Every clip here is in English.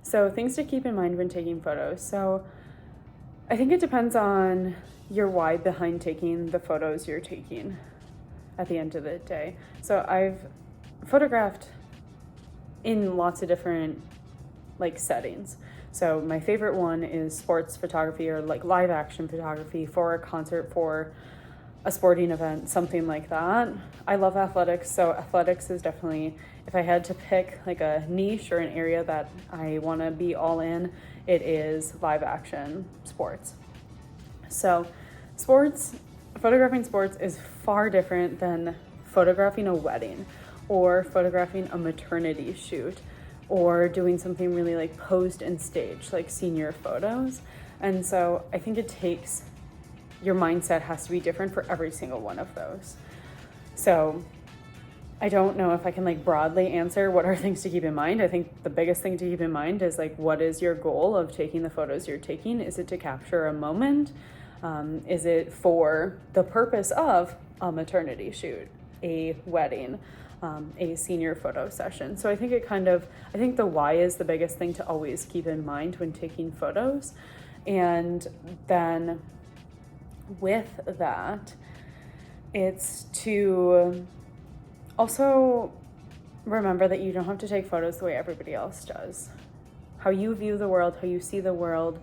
So things to keep in mind when taking photos. So I think it depends on your why behind taking the photos you're taking at the end of the day. So I've photographed in lots of different like settings. So my favorite one is sports photography or like live action photography for a concert, for a sporting event, something like that. I love athletics, so athletics is definitely, if I had to pick like a niche or an area that I want to be all in, it is live action sports. So photographing sports is far different than photographing a wedding or photographing a maternity shoot or doing something really like posed and staged, like senior photos. And so I think your mindset has to be different for every single one of those. So I don't know if I can like broadly answer what are things to keep in mind. I think the biggest thing to keep in mind is like, what is your goal of taking the photos you're taking? Is it to capture a moment? Is it for the purpose of a maternity shoot, a wedding, a senior photo session? So I think I think the why is the biggest thing to always keep in mind when taking photos. And then with that, it's to also remember that you don't have to take photos the way everybody else does. How you view the world, how you see the world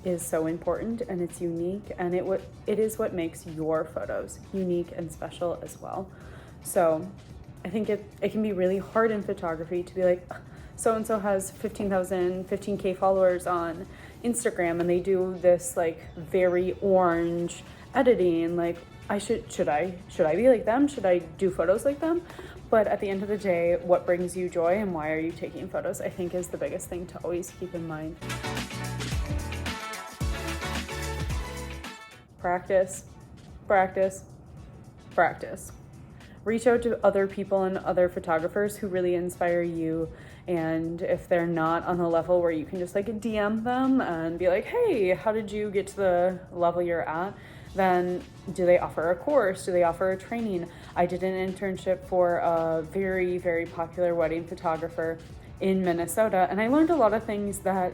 is so important, and it's unique, and it is what makes your photos unique and special as well. So I think it can be really hard in photography to be like, so-and-so has 15K followers on Instagram and they do this like very orange editing, like should I be like them? Should I do photos like them? But at the end of the day, what brings you joy and why are you taking photos, I think is the biggest thing to always keep in mind. Practice, practice, practice. Reach out to other people and other photographers who really inspire you. And if they're not on the level where you can just like DM them and be like, hey, how did you get to the level you're at? Then do they offer a course? Do they offer a training? I did an internship for a very, very popular wedding photographer in Minnesota, and I learned a lot of things that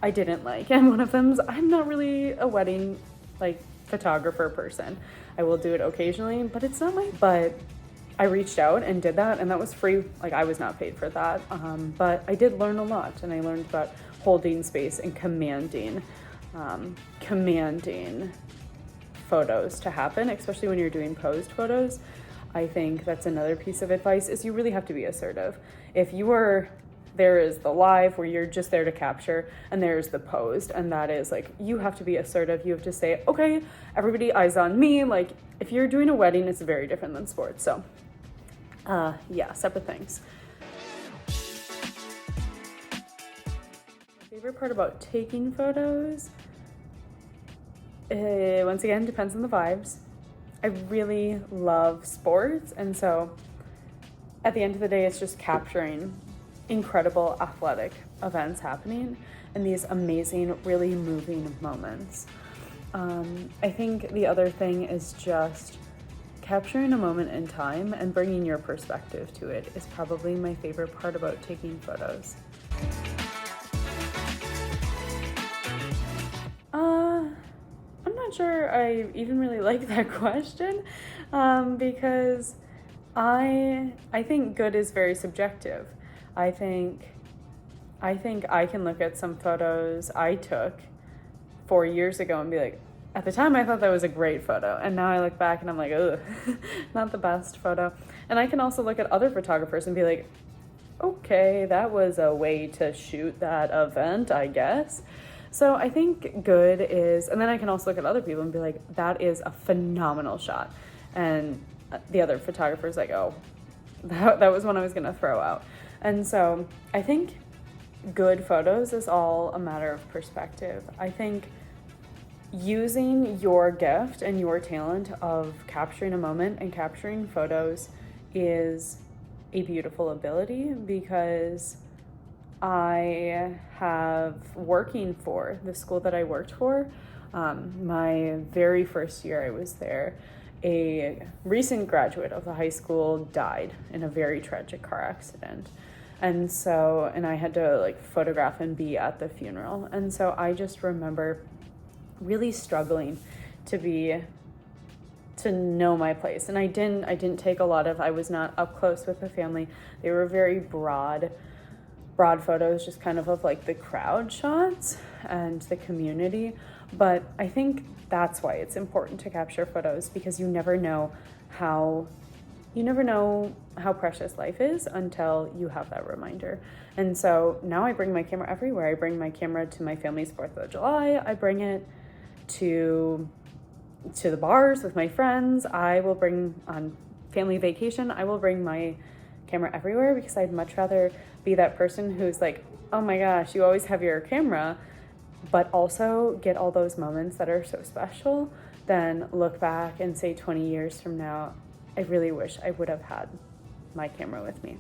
I didn't like. And one of them is I'm not really a wedding like photographer person. I will do it occasionally, but it's not but I reached out and did that, and that was free. Like I was not paid for that, but I did learn a lot, and I learned about holding space and commanding photos to happen, especially when you're doing posed photos. I think that's another piece of advice is you really have to be assertive. There is the live where you're just there to capture, and there's the posed, and that is like, you have to be assertive. You have to say, okay, everybody eyes on me. Like if you're doing a wedding, it's very different than sports. So separate things. My favorite part about taking photos, once again, depends on the vibes. I really love sports, and so at the end of the day, it's just capturing incredible athletic events happening and these amazing, really moving moments. I think the other thing is just capturing a moment in time and bringing your perspective to it is probably my favorite part about taking photos. I'm not sure I even really like that question, because I think good is very subjective. I think I can look at some photos I took 4 years ago and be like, at the time I thought that was a great photo, and now I look back and I'm like, ugh, not the best photo. And I can also look at other photographers and be like, okay, that was a way to shoot that event, I guess. So I think good is, and then I can also look at other people and be like, that is a phenomenal shot. And the other photographer's like, oh, that was one I was gonna throw out. And so I think good photos is all a matter of perspective. I think using your gift and your talent of capturing a moment and capturing photos is a beautiful ability, because I have, working for the school that I worked for, my very first year I was there, a recent graduate of the high school died in a very tragic car accident. And I had to like photograph and be at the funeral. And so I just remember really struggling to know my place. And I didn't take a lot of, I was not up close with the family. They were very broad photos, just kind of like the crowd shots and the community. But I think that's why it's important to capture photos, because you never know how precious life is until you have that reminder. And so now I bring my camera everywhere. I bring my camera to my family's 4th of July. I bring it to the bars with my friends. I will bring on family vacation. I will bring my camera everywhere, because I'd much rather be that person who's like, oh my gosh, you always have your camera, but also get all those moments that are so special, than look back and say 20 years from now, I really wish I would have had my camera with me.